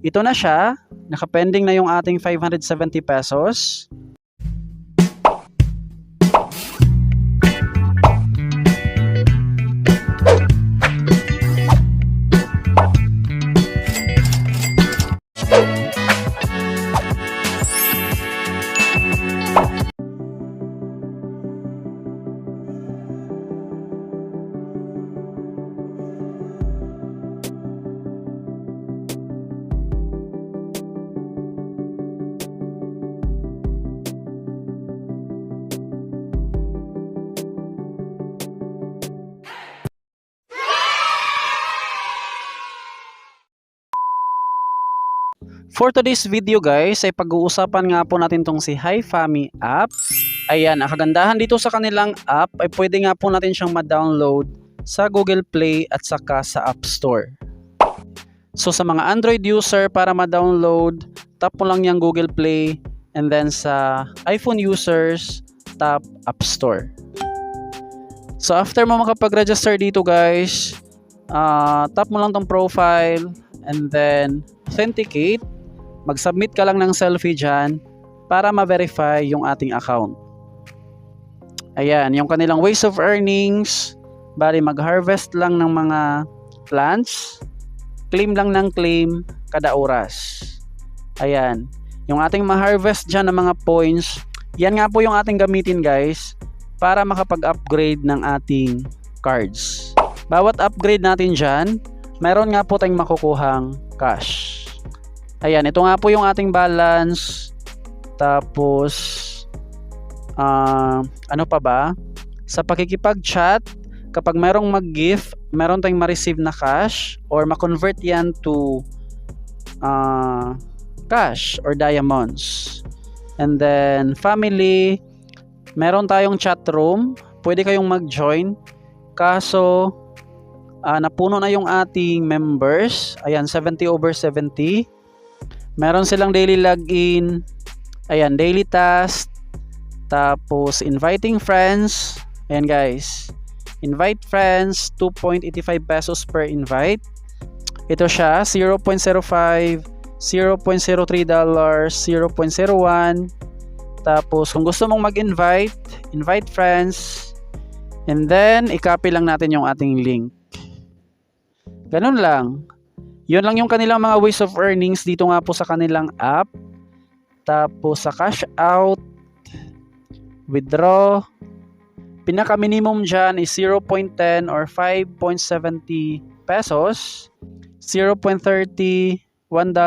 Ito na siya, nakapending na yung ating 570 pesos. For today's video guys, ay pag-uusapan nga po natin tong si HiFami app. Ayan, ang kagandahan dito sa kanilang app ay pwede nga po natin siyang ma-download sa Google Play at saka sa App Store. So sa mga Android user, para ma-download, tap mo lang yung Google Play, and then sa iPhone users, tap App Store. So after mo makapag-register dito guys, tap mo lang tong profile, and then authenticate. Mag-submit ka lang ng selfie dyan para ma-verify yung ating account. Ayan, yung kanilang ways of earnings, bali mag-harvest lang ng mga plants, claim lang ng claim kada oras. Ayan, yung ating ma-harvest dyan ng mga points, yan nga po yung ating gamitin guys para makapag-upgrade ng ating cards. Bawat upgrade natin dyan, meron nga po tayong makukuhang cash. Ayan, ito nga po yung ating balance. Tapos, ano pa ba? Sa pakikipag-chat, kapag merong mag-gift, meron tayong ma-receive na cash or ma-convert yan to cash or diamonds. And then, family, meron tayong chat room. Pwede kayong mag-join. Kaso, napuno na yung ating members. Ayan, 70/70. Meron silang daily login, ayan, daily task, tapos inviting friends, ayan guys, invite friends, 2.85 pesos per invite. Ito siya, 0.05, $0.03, 0.01. Tapos kung gusto mong mag-invite, invite friends, and then i-copy lang natin yung ating link. Ganun lang. Yun lang yung kanilang mga ways of earnings dito nga po sa kanilang app. Tapos sa cash out, withdraw, pinaka minimum dyan is 0.10 or 5.70 pesos, 0.30, $1,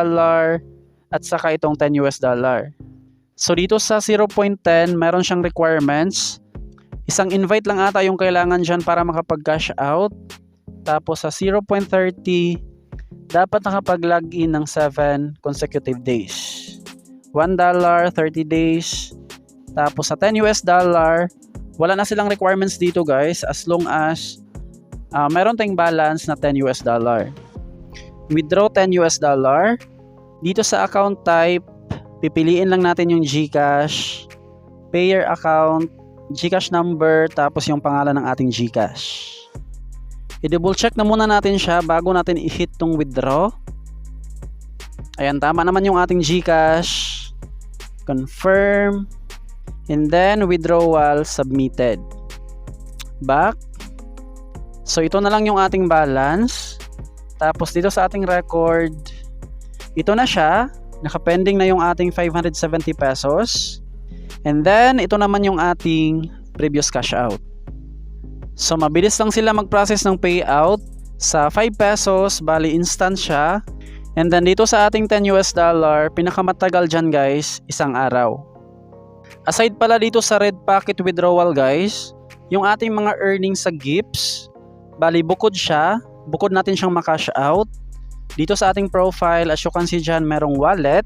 at saka itong $10. So dito sa 0.10, meron siyang requirements. Isang invite lang ata yung kailangan dyan para makapag-cash out. Tapos sa 0.30, dapat nakapag-login ng 7 consecutive days. $1, 30 days. Tapos sa $10, wala na silang requirements dito guys as long as meron tayong balance na $10. Withdraw $10. Dito sa account type, pipiliin lang natin yung GCash, payer account, GCash number, tapos yung pangalan ng ating GCash. I-double check na muna natin siya bago natin i-hit tong withdraw. Ayan, tama naman yung ating GCash. Confirm. And then withdrawal submitted. Back. So ito na lang yung ating balance. Tapos dito sa ating record, ito na siya. Nakapending na yung ating 570 pesos. And then ito naman yung ating previous cash out. So mabilis lang sila mag-process ng payout. Sa 5 pesos, bali instant siya. And then dito sa ating $10, pinakamatagal dyan guys, isang araw. Aside pala dito sa red packet withdrawal guys, yung ating mga earnings sa gifts, bali bukod siya, bukod natin siyang makash out. Dito sa ating profile, as you can see dyan, merong wallet.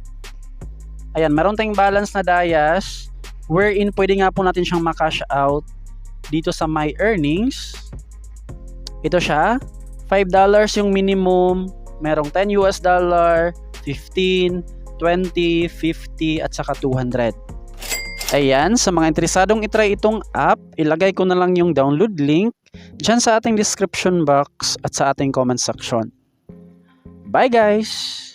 Ayan, meron tayong balance na Dayash, wherein pwede nga po natin siyang makash out. Dito sa my earnings, ito siya, $5 yung minimum, merong $10, 15, 20, 50 at saka 200. Ayan, sa mga interesadong itry itong app, ilagay ko na lang yung download link dyan sa ating description box at sa ating comment section. Bye guys!